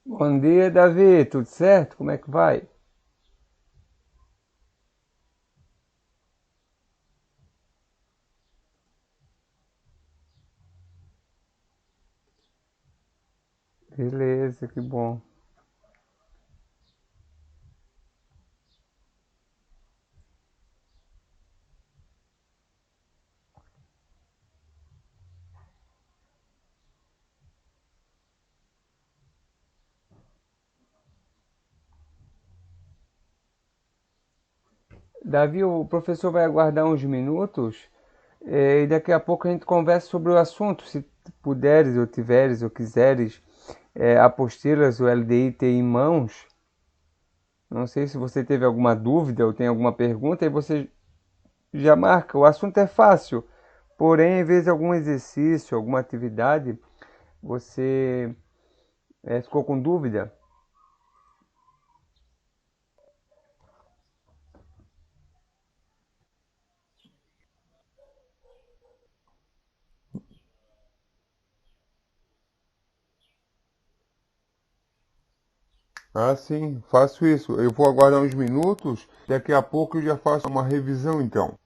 Bom dia, Davi. Tudo certo? Como é que vai? Beleza, que bom. Davi, o professor vai aguardar uns minutos e daqui a pouco a gente conversa sobre o assunto. Se puderes, ou tiveres, ou quiseres, apostilas, o LDIT em mãos. Não sei se você teve alguma dúvida ou tem alguma pergunta, aí você já marca. O assunto é fácil, porém, às vezes, algum exercício, alguma atividade, você ficou com dúvida. Ah, sim, faço isso. Eu vou aguardar uns minutos, daqui a pouco eu já faço uma revisão então.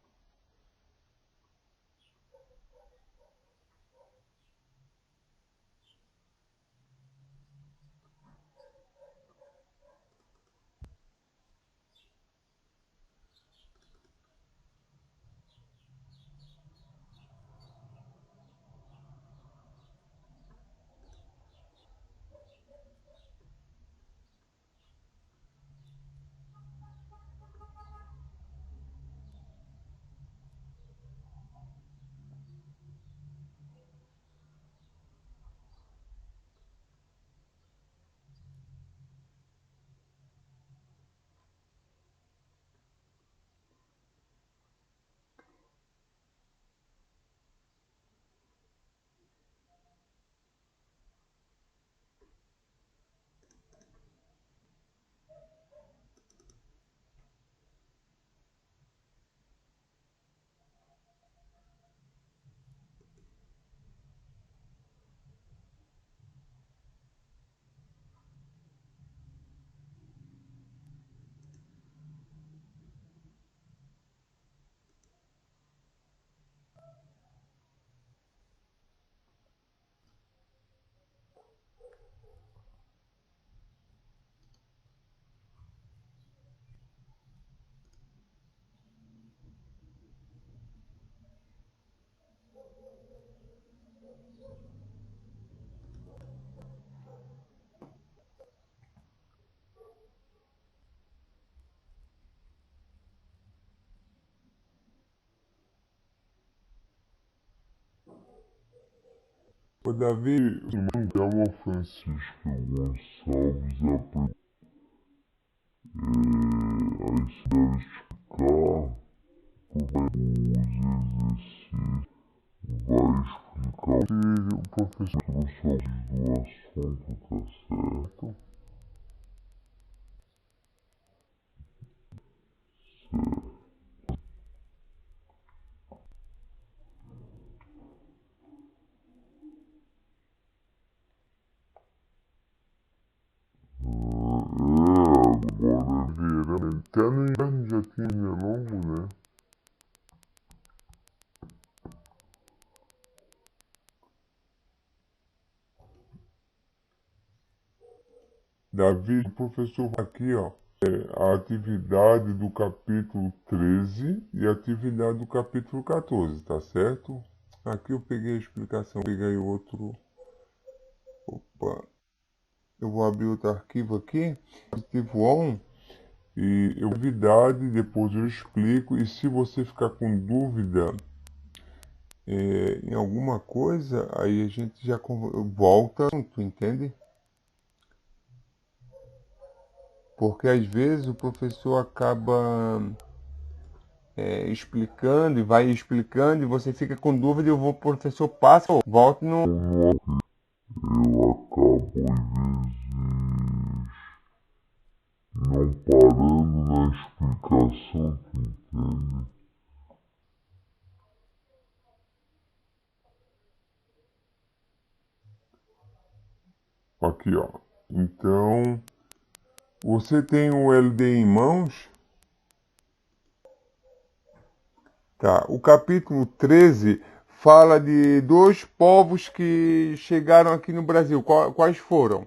O Davi, o nome dela é Francisca Gonçalves, aí se deve explicar como é que os exercícios vai explicar se o professor trouxe do assunto, tá certo? Agora verão, até no inverno já tinha pernilongo, né? Davi, o professor aqui, ó, a atividade do capítulo 13 e a atividade do capítulo 14, tá certo? Aqui eu peguei a explicação, peguei outro. Opa, eu vou abrir outro arquivo aqui, arquivo on, e eu atividade, depois eu explico, e se você ficar com dúvida em alguma coisa, aí a gente já volta, tu entende? Porque às vezes o professor acaba explicando e vai explicando e você fica com dúvida e o professor passa, volta no. Eu acabo às vezes não parando na explicação, tu entende? Aqui ó. Então, você tem o LD em mãos? Tá. O capítulo 13 fala de dois povos que chegaram aqui no Brasil. Quais foram?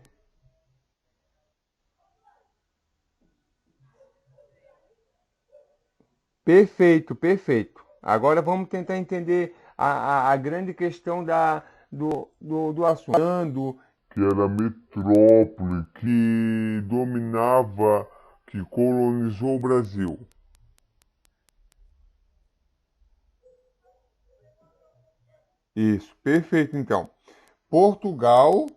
Perfeito, perfeito. Agora vamos tentar entender a grande questão do assunto. Que era a metrópole que dominava, que colonizou o Brasil. Isso, perfeito então. Portugal.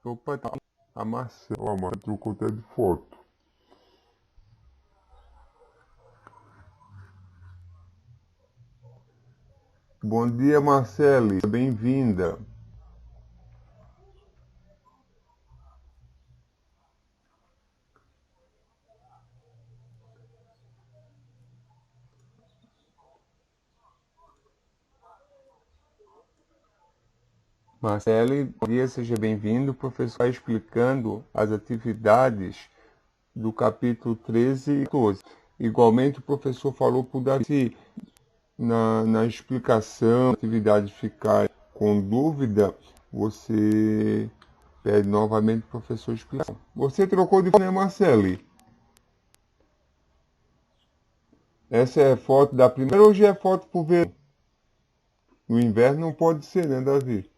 Opa, tá. A Marcela, trocou até de foto. Bom dia, Marcele. Bem-vinda. Marcele, bom dia, seja bem-vindo. O professor está explicando as atividades do capítulo 13 e 14. Igualmente, o professor falou para o Davi, na explicação, atividade ficar com dúvida, você pede novamente para o professor explicar. Você trocou de foto, né, Marcele? Essa é foto da primeira ou já é foto por ver? No inverno não pode ser, né, Davi?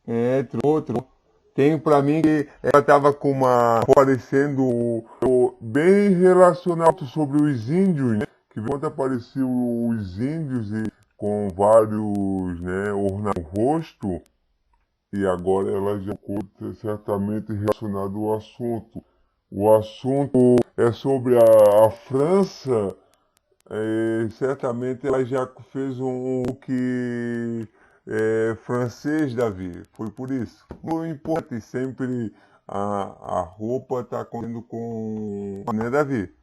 É, trocou. Tenho pra mim que ela tava com uma aparecendo bem relacionado sobre os índios, né? Que quando apareciam os índios e com vários, né, ornamentos no rosto, e agora ela já ficou certamente relacionado ao assunto. O assunto é sobre a França. Certamente ela já fez um que francês, Davi. Foi por isso. Não importa, sempre a roupa está acontecendo com. Né, Davi?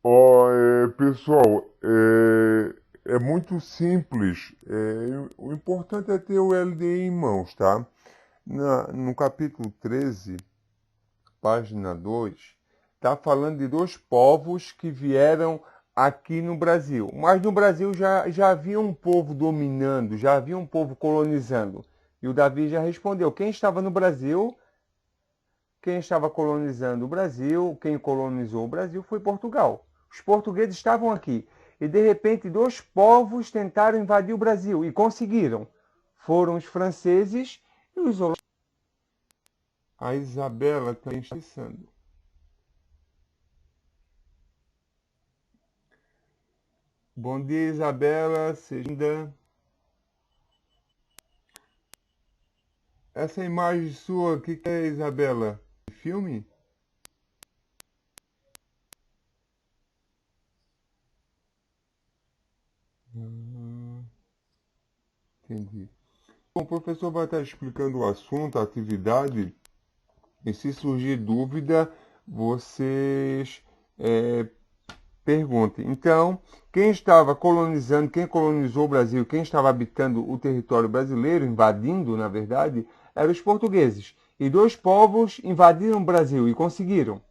Ó, pessoal, é muito simples. O importante é ter o LDI em mãos, tá? No capítulo 13, página 2, está falando de dois povos que vieram aqui no Brasil. Mas no Brasil já havia um povo dominando, já havia um povo colonizando. E o Davi já respondeu: quem estava no Brasil, quem estava colonizando o Brasil, quem colonizou o Brasil foi Portugal. Os portugueses estavam aqui. E de repente, dois povos tentaram invadir o Brasil e conseguiram. Foram os franceses e os holandeses. A Isabela está pensando. Bom dia, Isabela. Seja. Essa imagem sua, o que é, Isabela? Filme? Entendi. Bom, o professor vai estar explicando o assunto, a atividade, e se surgir dúvida, vocês perguntem. Então, quem estava colonizando, quem colonizou o Brasil, quem estava habitando o território brasileiro, invadindo, na verdade, eram os portugueses. E dois povos invadiram o Brasil e conseguiram.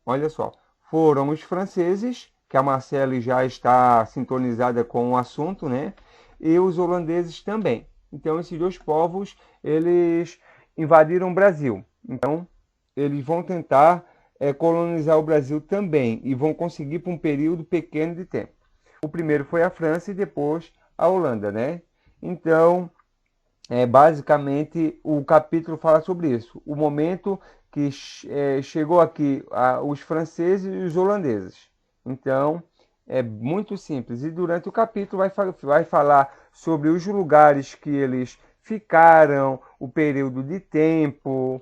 Olha só, foram os franceses, que a Marcele já está sintonizada com o assunto, né? E os holandeses também. Então, esses dois povos, eles invadiram o Brasil. Então, eles vão tentar colonizar o Brasil também e vão conseguir por um período pequeno de tempo. O primeiro foi a França e depois a Holanda, né? Então, basicamente, o capítulo fala sobre isso. O momento que chegou aqui os franceses e os holandeses. Então, é muito simples. E durante o capítulo vai falar sobre os lugares que eles ficaram, o período de tempo.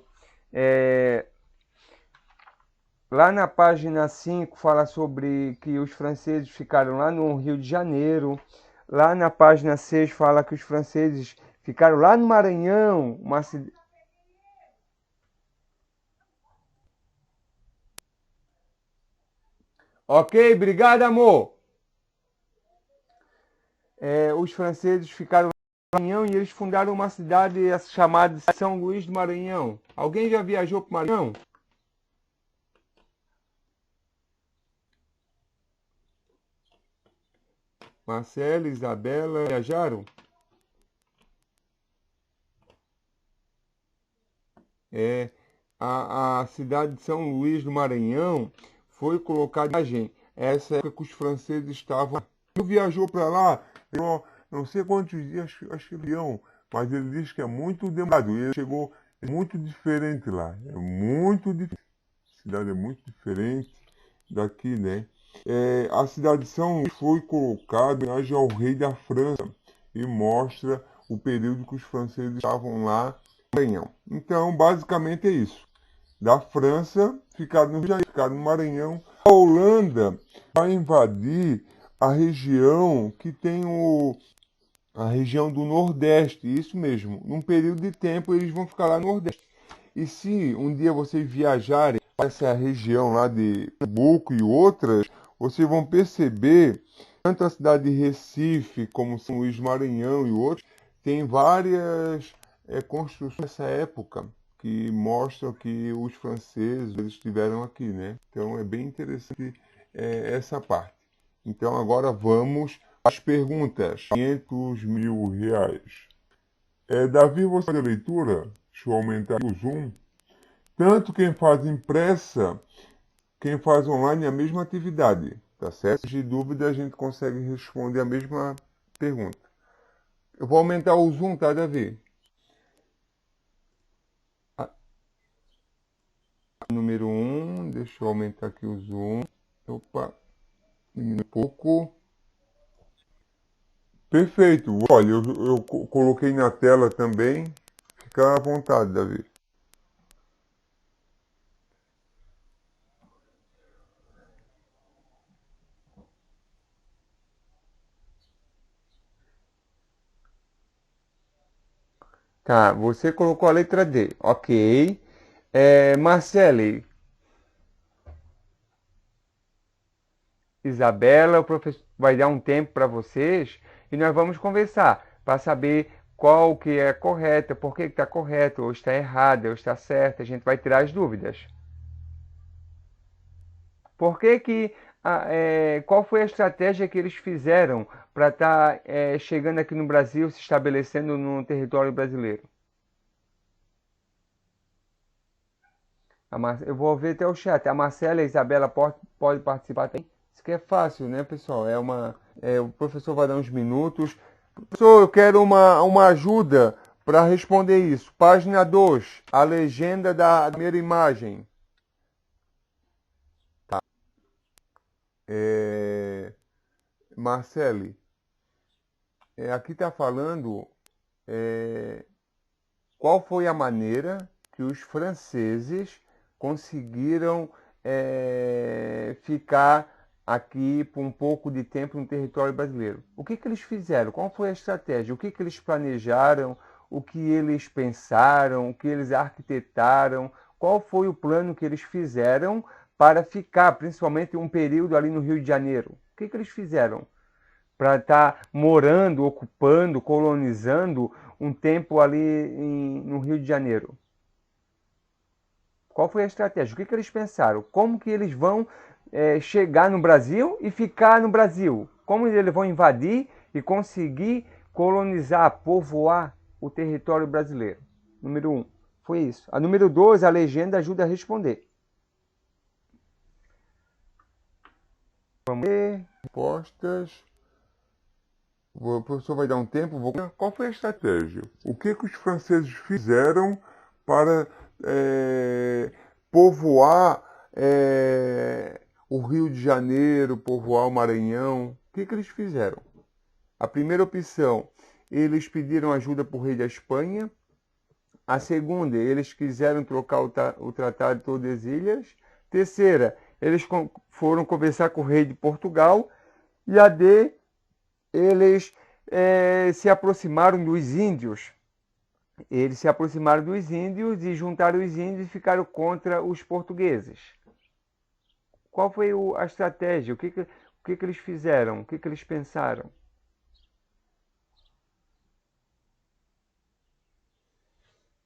Lá na página 5 fala sobre que os franceses ficaram lá no Rio de Janeiro. Lá na página 6 fala que os franceses ficaram lá no Maranhão, uma cidade. Ok, obrigado, amor. Os franceses ficaram no Maranhão e eles fundaram uma cidade chamada São Luís do Maranhão. Alguém já viajou para o Maranhão? Marcelo, Isabela, viajaram? É, a cidade de São Luís do Maranhão foi colocada em viagem. Essa época que os franceses estavam. Ele viajou para lá, eu não sei quantos dias, acho que avião, mas ele diz que é muito demorado. Ele chegou, é muito diferente lá, é muito diferente. A cidade é muito diferente daqui, né? A cidade de São Luís foi colocada em homenagem ao rei da França e mostra o período que os franceses estavam lá no Maranhão. Então, basicamente é isso. Da França, ficaram no Rio de Janeiro, ficaram no Maranhão. A Holanda vai invadir a região que tem a região do Nordeste, isso mesmo. Num período de tempo eles vão ficar lá no Nordeste. E se um dia vocês viajarem para essa região lá de Pernambuco e outras, vocês vão perceber, tanto a cidade de Recife como São Luís do Maranhão e outros, tem várias construções dessa época que mostram que os franceses eles estiveram aqui, né? Então é bem interessante essa parte. Então agora vamos às perguntas. 500 mil reais. Davi, você faz a leitura? Deixa eu aumentar o zoom. Tanto quem faz impressa, quem faz online é a mesma atividade, tá certo? De dúvida a gente consegue responder a mesma pergunta. Eu vou aumentar o zoom, tá, Davi? Número 1, deixa eu aumentar aqui o zoom. Opa, diminui um pouco. Perfeito. Olha, eu coloquei na tela também. Fica à vontade, Davi. Tá, você colocou a letra D. Ok. Marcele, Isabela, o professor vai dar um tempo para vocês e nós vamos conversar para saber qual que é correta, por que está correto, ou está errado, ou está certo. A gente vai tirar as dúvidas. Por que que, qual foi a estratégia que eles fizeram para estar chegando aqui no Brasil, se estabelecendo no território brasileiro? Eu vou ver até o chat. A Marcela e a Isabela pode participar também. Isso que é fácil, né, pessoal? O professor vai dar uns minutos. Professor, eu quero uma ajuda para responder isso. Página 2, a legenda da primeira imagem. Tá. Marcele, aqui está falando qual foi a maneira que os franceses conseguiram ficar aqui por um pouco de tempo no território brasileiro. O que que eles fizeram? Qual foi a estratégia? O que que eles planejaram? O que eles pensaram? O que eles arquitetaram? Qual foi o plano que eles fizeram para ficar, principalmente um período ali no Rio de Janeiro? O que que eles fizeram para estar morando, ocupando, colonizando um tempo ali no Rio de Janeiro? Qual foi a estratégia? O que que eles pensaram? Como que eles vão chegar no Brasil e ficar no Brasil? Como eles vão invadir e conseguir colonizar, povoar o território brasileiro? Número 1, foi isso. A número 2, a legenda ajuda a responder. Vamos ver. Respostas. O professor vai dar um tempo. Qual foi a estratégia? O que que os franceses fizeram para povoar o Rio de Janeiro, povoar o Maranhão? O que que eles fizeram? A primeira opção, eles pediram ajuda para o rei da Espanha. A segunda, eles quiseram trocar o Tratado de Tordesilhas. Terceira, eles foram conversar com o rei de Portugal. E a D, eles se aproximaram dos índios. Eles se aproximaram dos índios e juntaram os índios e ficaram contra os portugueses. qual foi a estratégia? O que eles fizeram? O que eles pensaram?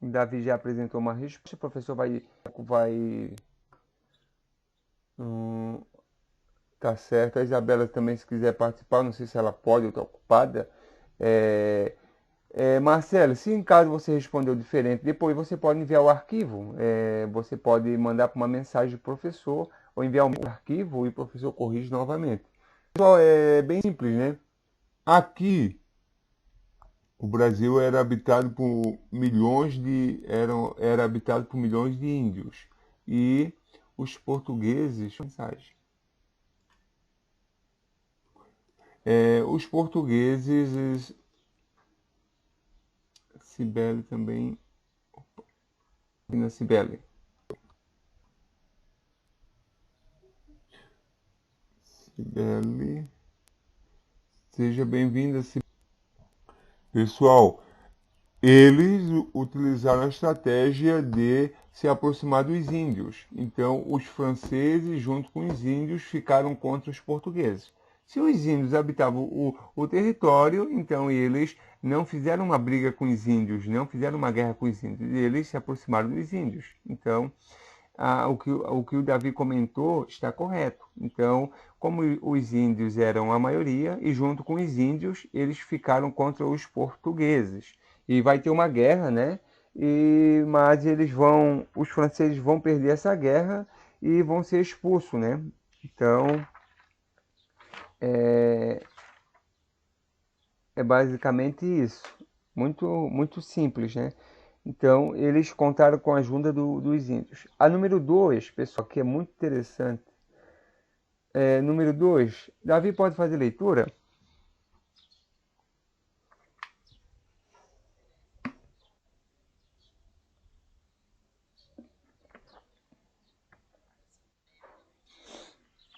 O Davi já apresentou uma resposta, o professor vai hum, tá certo. A Isabela também, se quiser participar, não sei se ela pode ou está ocupada. É, Marcelo, se em caso você respondeu diferente, depois você pode enviar o arquivo. Você pode mandar para uma mensagem do professor ou enviar um arquivo e o professor corrige novamente. Pessoal, é bem simples, né? Aqui, o Brasil era habitado por era habitado por milhões de índios. E os portugueses, mensagem. Os portugueses, Cibele também, na Cibele. Cibele, seja bem-vinda, Cibele. Pessoal, eles utilizaram a estratégia de se aproximar dos índios. Então, os franceses, junto com os índios, ficaram contra os portugueses. Se os índios habitavam o território, então eles não fizeram uma briga com os índios, não fizeram uma guerra com os índios, eles se aproximaram dos índios. Então, o que o Davi comentou está correto. Então, como os índios eram a maioria, e junto com os índios, eles ficaram contra os portugueses. E vai ter uma guerra, né? Mas os franceses vão perder essa guerra e vão ser expulsos, né? Então, é, é basicamente isso. Muito, muito simples, né? Então, eles contaram com a ajuda dos índios. A número 2, pessoal, que é muito interessante. Número 2, Davi pode fazer leitura?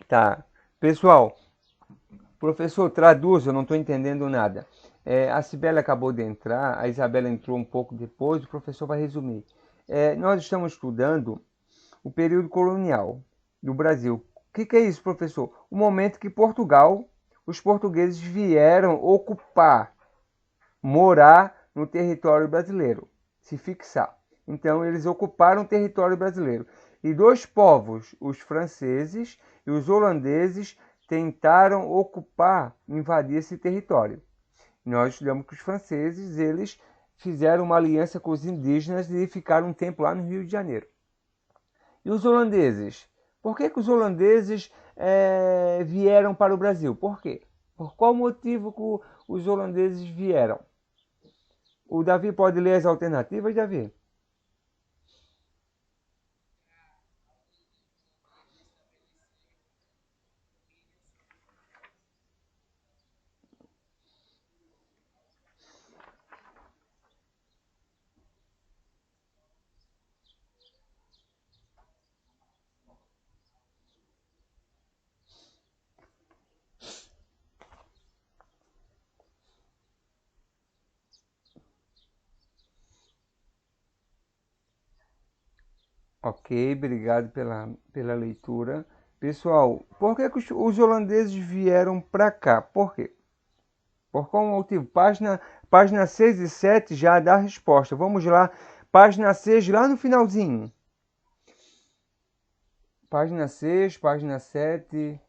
Tá. Pessoal, professor, traduz, eu não estou entendendo nada. A Cibele acabou de entrar, a Isabela entrou um pouco depois, o professor vai resumir. Nós estamos estudando o período colonial do Brasil. O que é isso, professor? O momento que os portugueses vieram ocupar, morar no território brasileiro, se fixar. Então, eles ocuparam o território brasileiro. E dois povos, os franceses e os holandeses, tentaram ocupar, invadir esse território. Nós estudamos que os franceses, eles fizeram uma aliança com os indígenas e ficaram um tempo lá no Rio de Janeiro. E os holandeses? Por que os holandeses vieram para o Brasil? Por quê? Por qual motivo que os holandeses vieram? O Davi pode ler as alternativas, Davi? Ok, obrigado pela leitura. Pessoal, por que os holandeses vieram para cá? Por quê? Por qual motivo? Página 6 e 7 já dá a resposta. Vamos lá. Página 6, lá no finalzinho. Página 6, página 7.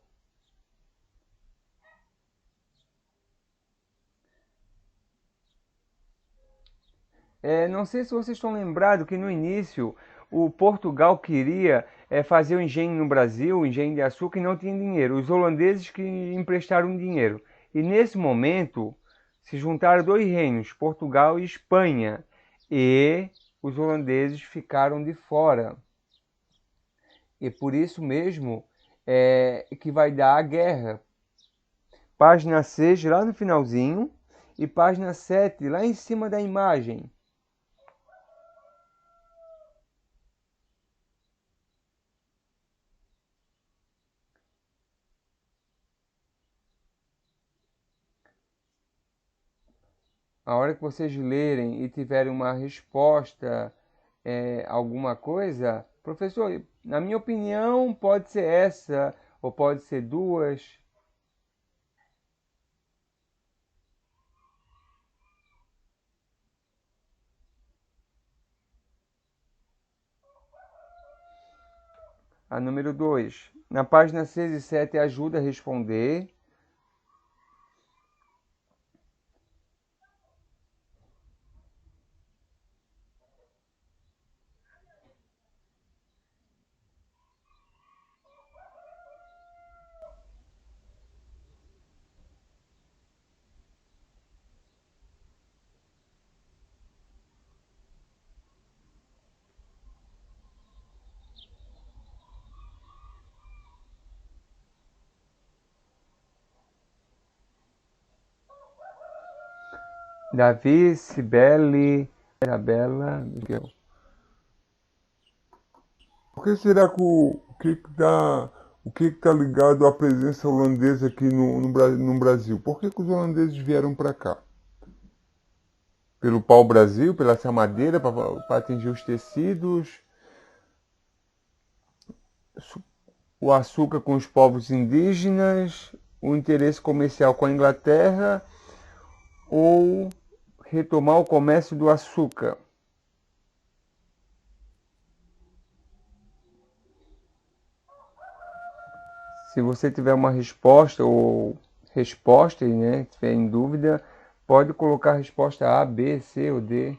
Não sei se vocês estão lembrados que no início o Portugal queria fazer o engenho no Brasil, o engenho de açúcar, e não tinha dinheiro. Os holandeses que emprestaram dinheiro. E nesse momento se juntaram dois reinos, Portugal e Espanha, e os holandeses ficaram de fora. E por isso mesmo que vai dar a guerra. Página 6, lá no finalzinho, e página 7, lá em cima da imagem. A hora que vocês lerem e tiverem uma resposta, alguma coisa, professor, Na minha opinião, pode ser essa, ou pode ser duas. A número 2. Na página 6 e 7 ajuda a responder. Davi, Cibele, Isabela, Miguel. Por que será que o que tá ligado à presença holandesa aqui no Brasil? Por que os holandeses vieram para cá? Pelo pau-brasil, pela essa madeira para atingir os tecidos, o açúcar com os povos indígenas, o interesse comercial com a Inglaterra ou retomar o comércio do açúcar? Se você tiver uma resposta ou respostas, né, tiver em dúvida, pode colocar a resposta A, B, C ou D.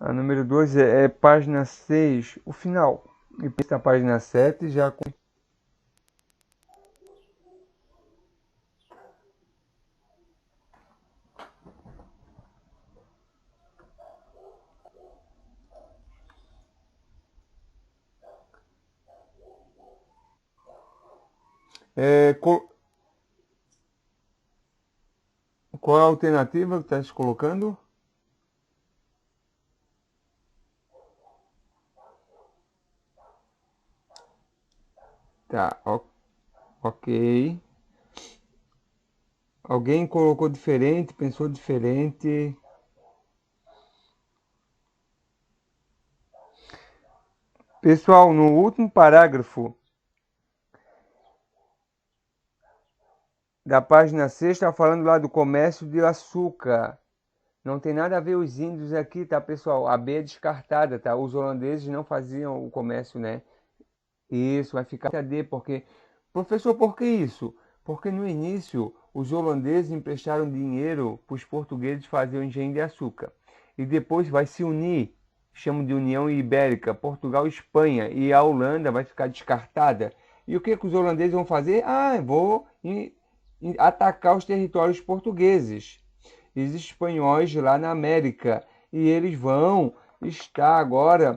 A número 2 é página 6, o final. E na página 7 já com... É, qual é a alternativa que está se colocando? Tá, ok. Alguém colocou diferente, pensou diferente. Pessoal, no último parágrafo da página 6 está falando lá do comércio de açúcar. Não tem nada a ver os índios aqui, tá, pessoal? A B é descartada, tá? Os holandeses não faziam o comércio, né? Isso, vai ficar a D, porque... Professor, por que isso? Porque no início os holandeses emprestaram dinheiro para os portugueses fazerem o engenho de açúcar. E depois vai se unir, chamam de União Ibérica, Portugal e Espanha, e a Holanda vai ficar descartada. E o que, que os holandeses vão fazer? Ah, vou atacar os territórios portugueses e os espanhóis lá na América. E eles vão estar agora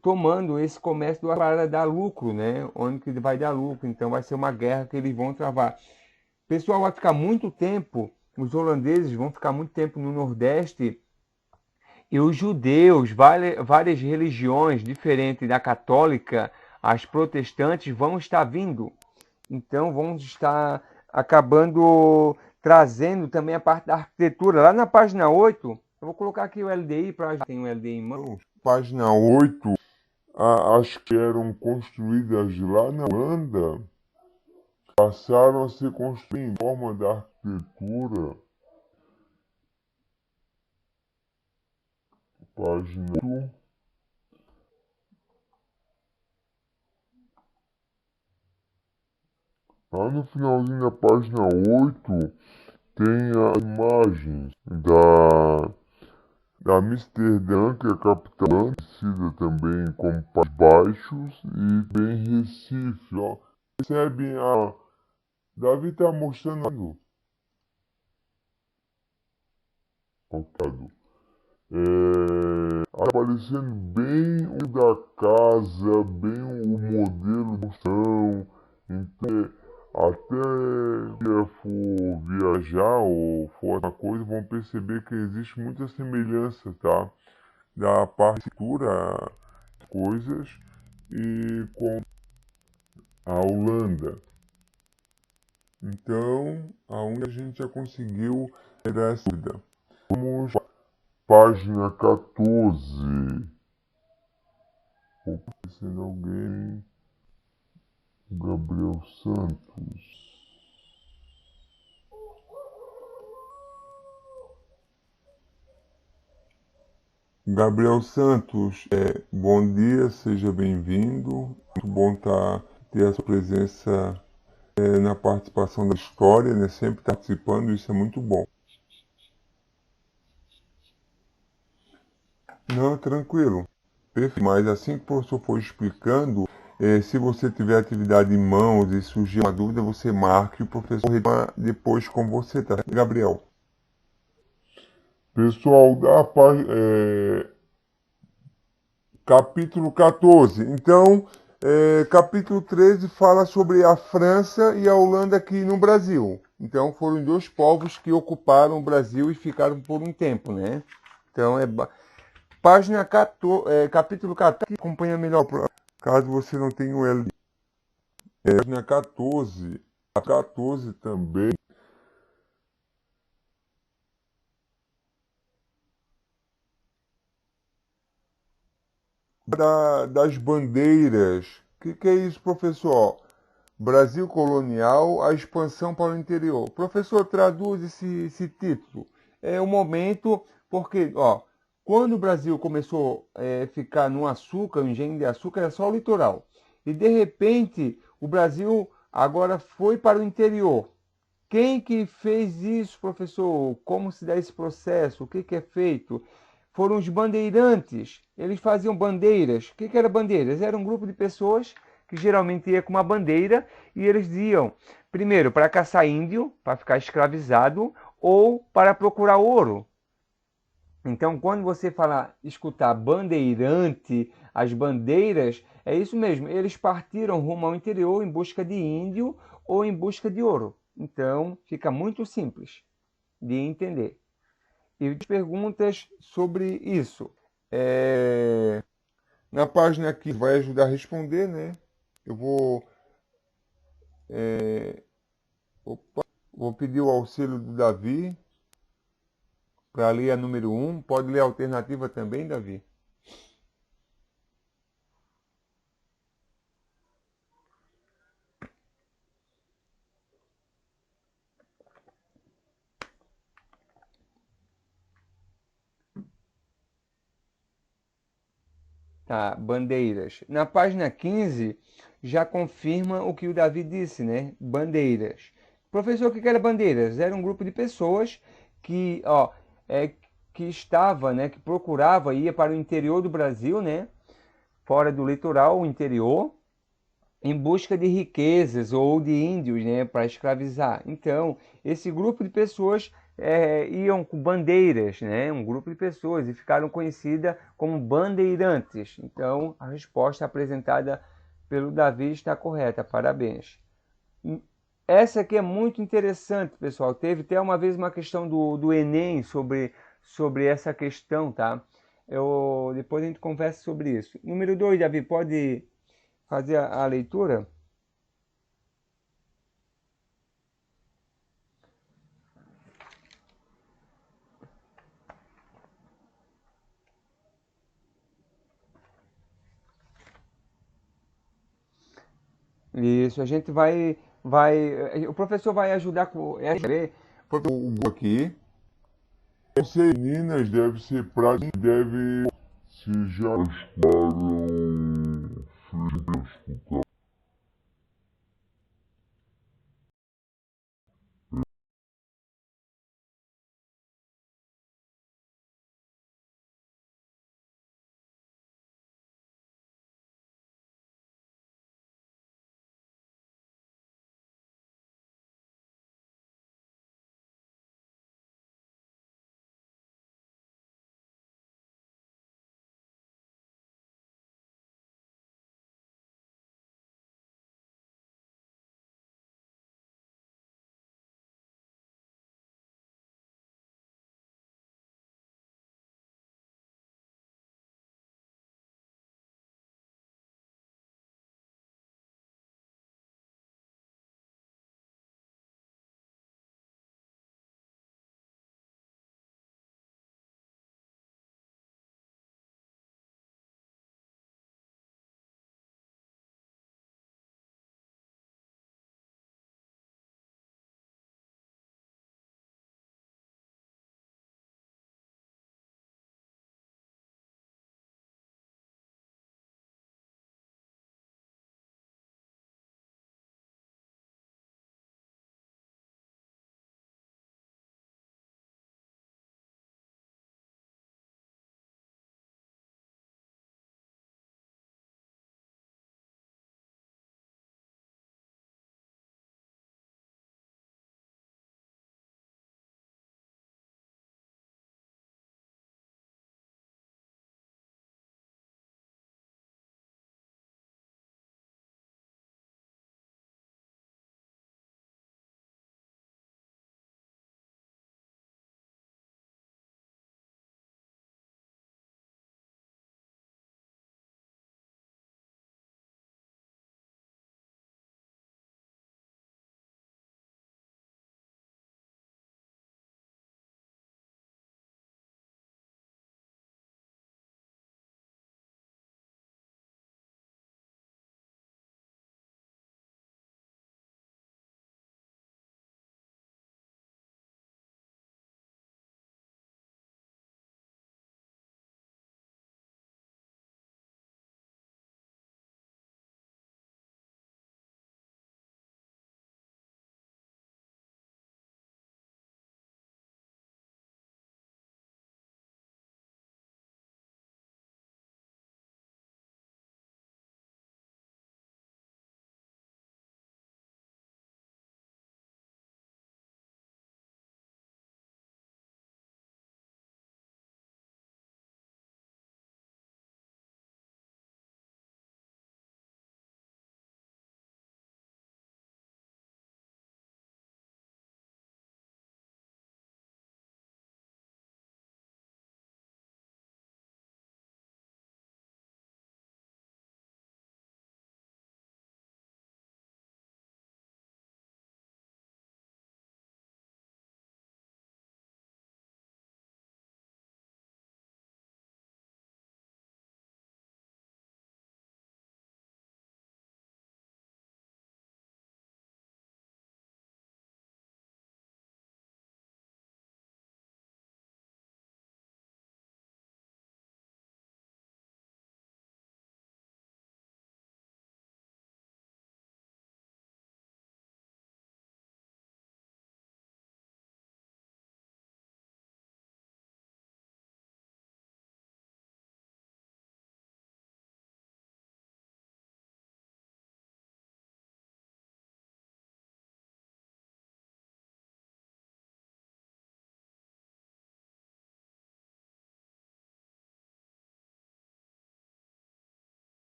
tomando esse comércio para dar lucro, né? Onde que vai dar lucro. Então vai ser uma guerra que eles vão travar. O pessoal vai ficar muito tempo, os holandeses vão ficar muito tempo no Nordeste e os judeus, várias religiões diferentes da católica, as protestantes vão estar vindo. Então vamos estar acabando trazendo também a parte da arquitetura. Lá na página 8, eu vou colocar aqui o LDI para tem um LDI em mão. Página 8, as que eram construídas lá na Holanda passaram a ser construídas em forma da arquitetura. Página 8. Lá no finalzinho da página 8 tem as imagens da Amsterdã, que é a capital, conhecida também como Países Baixos, e bem Recife, ó. Percebe a... Davi está mostrando aparecendo bem o da casa, bem o modelo de construção. Então, até que for viajar ou for outra coisa, vão perceber que existe muita semelhança, tá? Da partitura, coisas, e com a Holanda. Então, aonde a gente já conseguiu tirar essa dúvida. Vamos página 14. Aparecendo alguém. Gabriel Santos. Gabriel Santos, bom dia, seja bem-vindo. Muito bom ter a sua presença na participação da história, né? Sempre participando, isso é muito bom. Não, tranquilo. Perfeito. Mas assim que o professor for explicando, se você tiver atividade em mãos e surgir uma dúvida, você marque e o professor retoma depois com você, tá? Gabriel. Pessoal, capítulo 14. Então, capítulo 13 fala sobre a França e a Holanda aqui no Brasil. Então, foram dois povos que ocuparam o Brasil e ficaram por um tempo, né? Então, página 14, capítulo 14, acompanha melhor, caso você não tenha o L. Página 14, a 14 também. Das bandeiras. O que é isso, professor? Brasil colonial, a expansão para o interior. Professor, traduz esse título. É o momento, porque, ó, quando o Brasil começou a ficar no açúcar, o engenho de açúcar era só o litoral. E de repente, o Brasil agora foi para o interior. Quem que fez isso, professor? Como se dá esse processo? O que que é feito? Foram os bandeirantes. Eles faziam bandeiras. O que que era bandeiras? Era um grupo de pessoas que geralmente ia com uma bandeira e eles iam, primeiro, para caçar índio, para ficar escravizado, ou para procurar ouro. Então, quando você falar, escutar bandeirante, as bandeiras, é isso mesmo. Eles partiram rumo ao interior em busca de índio ou em busca de ouro. Então, fica muito simples de entender. E perguntas sobre isso. Na página aqui vai ajudar a responder, né? Eu vou pedir o auxílio do Davi para ler a número 1. Pode ler a alternativa também, Davi? Tá, bandeiras. Na página 15 já confirma o que o Davi disse, né? Bandeiras. Professor, o que era bandeiras? Era um grupo de pessoas que, ó, é, que estava, né, que procurava, ia para o interior do Brasil, né? Fora do litoral, o interior, em busca de riquezas ou de índios, né, para escravizar. Então, esse grupo de pessoas iam com bandeiras, né, um grupo de pessoas, e ficaram conhecidas como bandeirantes. Então, a resposta apresentada pelo Davi está correta, parabéns. Essa aqui é muito interessante, pessoal. Teve até uma vez uma questão do Enem sobre essa questão, tá? Depois a gente conversa sobre isso. Número 2, Davi, pode fazer a leitura? Isso, a gente o professor vai ajudar com O aqui. Você, meninas, deve ser prático, deve se já escutaram, se escutar.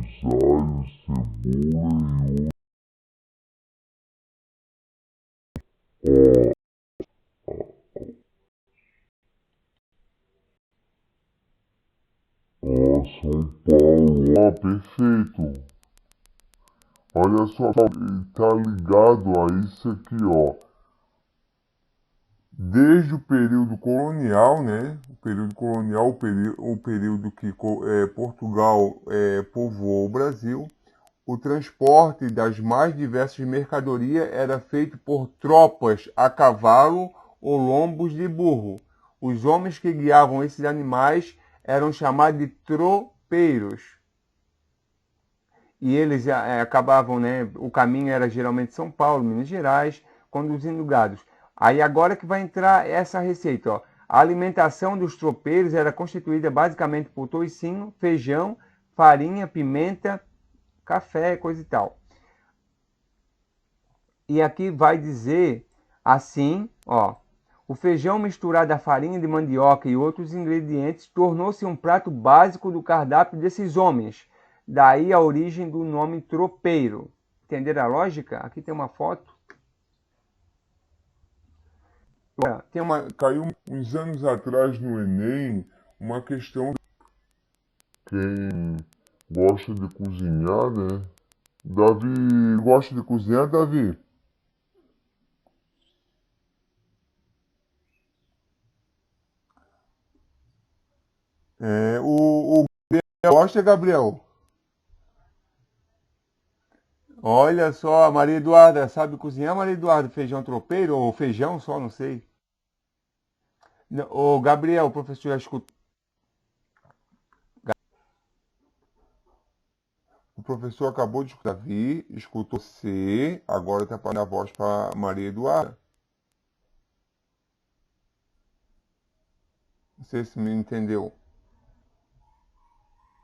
alho, cebola e ó, São Paulo, ó, perfeito. Olha só, tá ligado a isso aqui, ó. Desde o período colonial, né? O período colonial, o período que Portugal povoou o Brasil, o transporte das mais diversas mercadorias era feito por tropas a cavalo ou lombos de burro. Os homens que guiavam esses animais eram chamados de tropeiros. E eles acabavam, né? O caminho era geralmente São Paulo, Minas Gerais, conduzindo gados. Aí agora que vai entrar essa receita, ó. A alimentação dos tropeiros era constituída basicamente por toicinho, feijão, farinha, pimenta, café, coisa e tal. E aqui vai dizer assim, ó. O feijão misturado à farinha de mandioca e outros ingredientes tornou-se um prato básico do cardápio desses homens. Daí a origem do nome tropeiro. Entenderam a lógica? Aqui tem uma foto. Caiu uns anos atrás no Enem uma questão. Quem gosta de cozinhar, né? Davi, gosta de cozinhar, Davi? O Gabriel gosta, Gabriel? Olha só, a Maria Eduarda, sabe cozinhar, Maria Eduarda? Feijão tropeiro ou feijão só, não sei. Ô, Gabriel, o professor já escutou. O professor acabou de escutar. Davi, escutou você, agora tá passando a voz para Maria Eduarda. Não sei se me entendeu.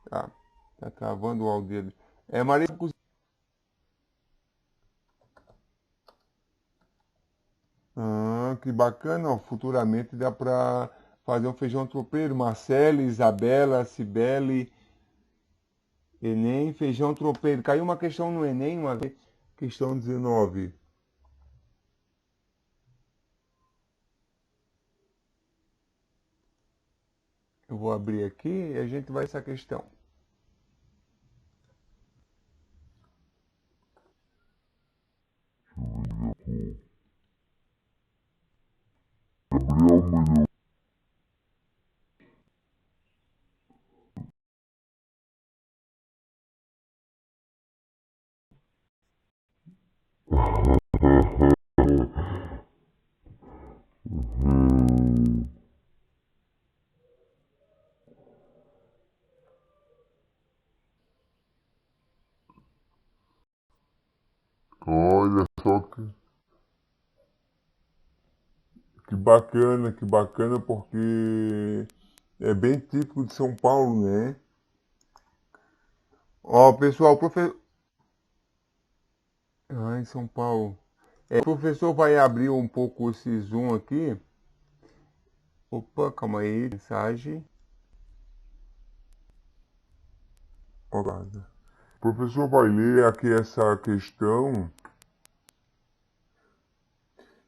Tá travando o áudio dele. Maria, que bacana, ó. Futuramente dá para fazer um feijão tropeiro. Marcele, Isabela, Cibele, Enem, feijão tropeiro. Caiu uma questão no Enem uma vez. Questão 19. Eu vou abrir aqui e a gente vai essa questão. Gabriel, olha só que bacana, porque é bem típico de São Paulo, né? Ó, pessoal, em São Paulo. O professor vai abrir um pouco esse zoom aqui. Opa, calma aí, mensagem. Ó, guarda. O professor vai ler aqui essa questão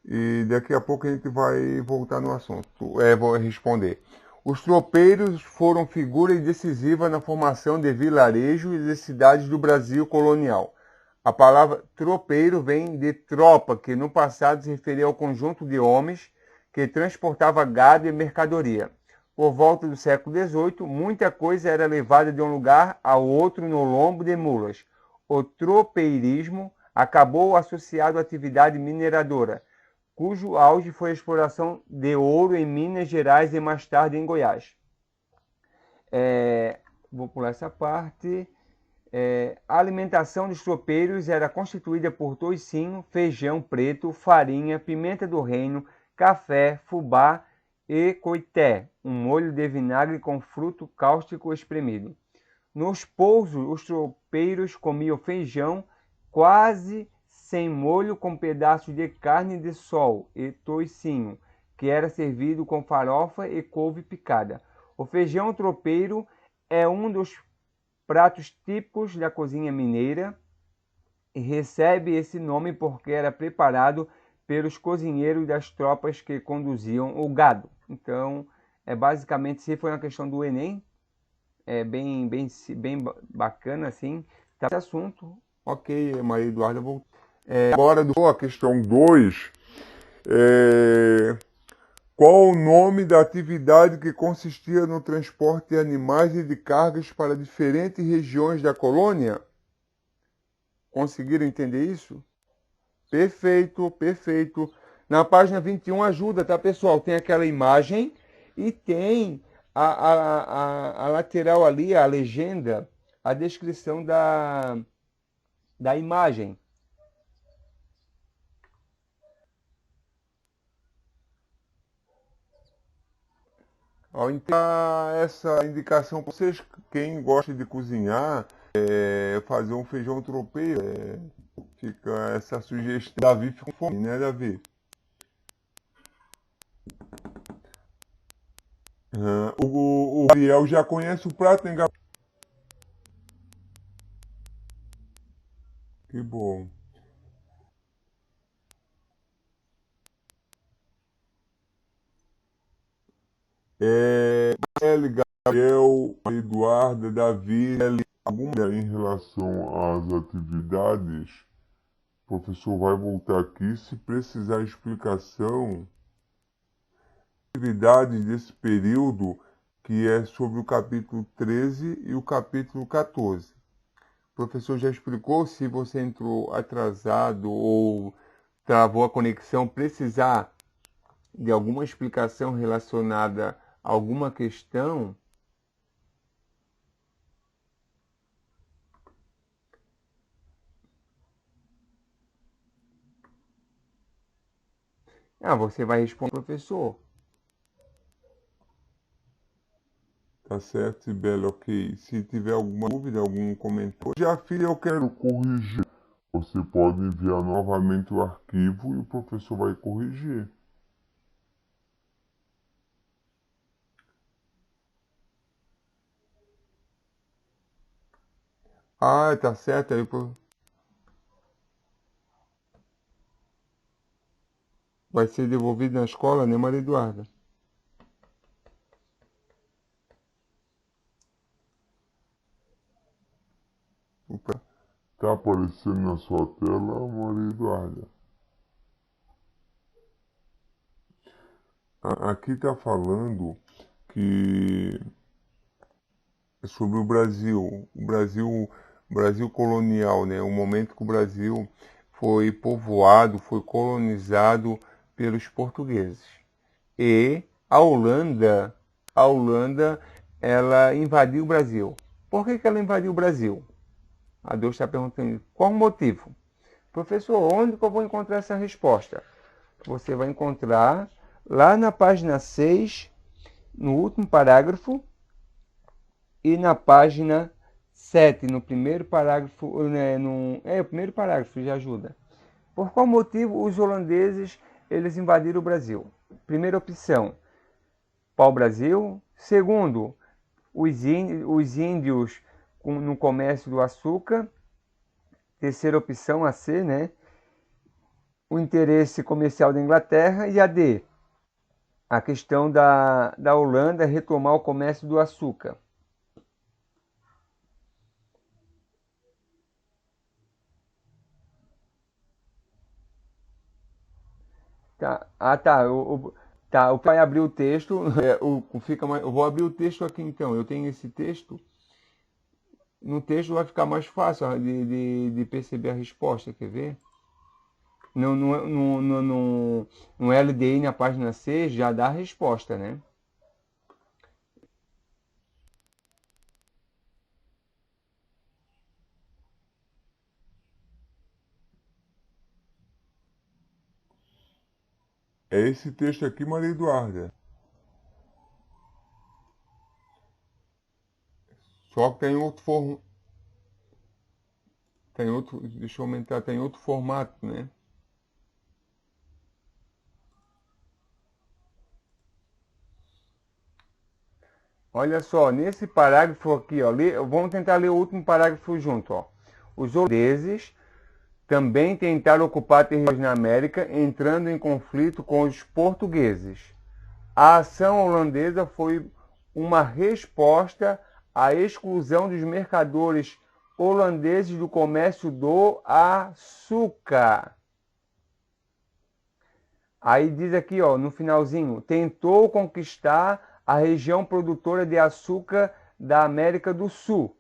e daqui a pouco a gente vai voltar no assunto. Vou responder. Os tropeiros foram figura decisiva na formação de vilarejos e de cidades do Brasil colonial. A palavra tropeiro vem de tropa, que no passado se referia ao conjunto de homens que transportava gado e mercadoria. Por volta do século XVIII, muita coisa era levada de um lugar ao outro no lombo de mulas. O tropeirismo acabou associado à atividade mineradora, cujo auge foi a exploração de ouro em Minas Gerais e mais tarde em Goiás. Vou pular essa parte. A alimentação dos tropeiros era constituída por toicinho, feijão preto, farinha, pimenta do reino, café, fubá e coité, um molho de vinagre com fruto cáustico espremido. Nos pousos, os tropeiros comiam feijão quase sem molho com pedaços de carne de sol e toicinho, que era servido com farofa e couve picada. O feijão tropeiro é um dos pratos típicos da cozinha mineira e recebe esse nome porque era preparado pelos cozinheiros das tropas que conduziam o gado. Então, basicamente, se foi uma questão do Enem, bem bacana assim, tá esse assunto. Ok, Maria Eduarda voltou. Agora, a questão 2. Qual o nome da atividade que consistia no transporte de animais e de cargas para diferentes regiões da colônia? Conseguiram entender isso? Perfeito, perfeito. Na página 21 ajuda, tá, pessoal? Tem aquela imagem e tem a lateral ali, a legenda, a descrição da imagem. Então, essa indicação para vocês, quem gosta de cozinhar, fazer um feijão tropeiro, fica essa sugestão. Davi fica com fome, né, Davi? O Ariel já conhece o prato, hein, Gabriel? Que bom. Gabriel, Eduardo, Davi, alguma em relação às atividades, o professor vai voltar aqui. Se precisar explicação, atividades desse período, que é sobre o capítulo 13 e o capítulo 14. O professor já explicou. Se você entrou atrasado ou travou a conexão, precisar de alguma explicação relacionada a alguma questão, você vai responder ao professor. Tá certo, Sibeli, ok. Se tiver alguma dúvida, algum comentário, já fiz, eu quero corrigir. Você pode enviar novamente o arquivo e o professor vai corrigir. Tá certo. Aí vai ser devolvido na escola, né, Maria Eduarda? Tá aparecendo na sua tela, Maria Eduarda? Aqui tá falando que é sobre o Brasil colonial, né? O momento que o Brasil foi povoado, foi colonizado pelos portugueses. E a Holanda, ela invadiu o Brasil. Por que ela invadiu o Brasil? A Deus está perguntando qual o motivo. Professor, onde que eu vou encontrar essa resposta? Você vai encontrar lá na página 6, no último parágrafo, e na página 7, no primeiro parágrafo, né, o primeiro parágrafo já ajuda. Por qual motivo os holandeses eles invadiram o Brasil? Primeira opção, pau-brasil. Segundo, os índios no comércio do açúcar. Terceira opção, a C, né? O interesse comercial da Inglaterra. E a D, a questão da Holanda retomar o comércio do açúcar. Tá. Tá. O pai abriu o texto. Eu vou abrir o texto aqui então. Eu tenho esse texto. No texto vai ficar mais fácil de perceber a resposta. Quer ver? No LDI, na página 6, já dá a resposta, né? É esse texto aqui, Maria Eduarda. Só que tem outro formato. Deixa eu aumentar, tem outro formato, né? Olha só, nesse parágrafo aqui, ó, vamos tentar ler o último parágrafo junto, ó. Os holandeses também tentaram ocupar territórios na América, entrando em conflito com os portugueses. A ação holandesa foi uma resposta à exclusão dos mercadores holandeses do comércio do açúcar. Aí diz aqui, ó, no finalzinho, tentou conquistar a região produtora de açúcar da América do Sul.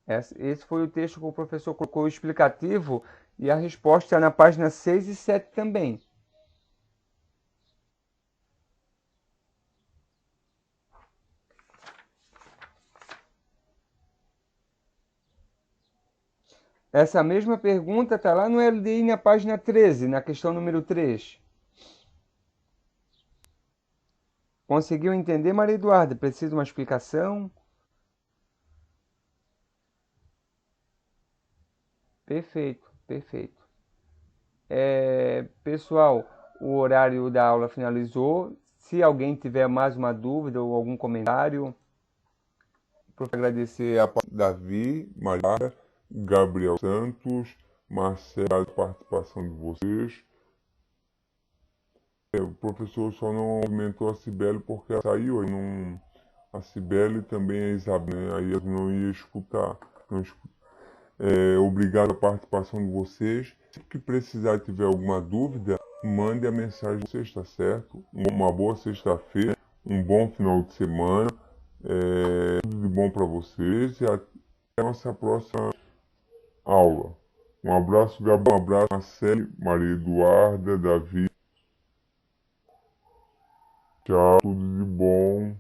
Esse foi o texto que o professor colocou explicativo e a resposta está na página 6 e 7 também. Essa mesma pergunta está lá no LDI na página 13, na questão número 3. Conseguiu entender, Maria Eduarda? Precisa de uma explicação? Perfeito, perfeito. Pessoal, o horário da aula finalizou. Se alguém tiver mais uma dúvida ou algum comentário, Agradecer a Davi, Maria, Gabriel Santos, Marcelo, a participação de vocês. O professor só não aumentou a Cibele porque ela saiu, aí não, a Cibele também é Isabel, né? Aí eu não ia escutar. Não obrigado a participação de vocês. Se que precisar e tiver alguma dúvida, mande a mensagem de vocês, tá certo? Uma boa sexta-feira, um bom final de semana, tudo de bom para vocês e até a nossa próxima aula. Um abraço, Gabriel, um abraço, Marcelo, Maria Eduarda, Davi. Tchau, tudo de bom.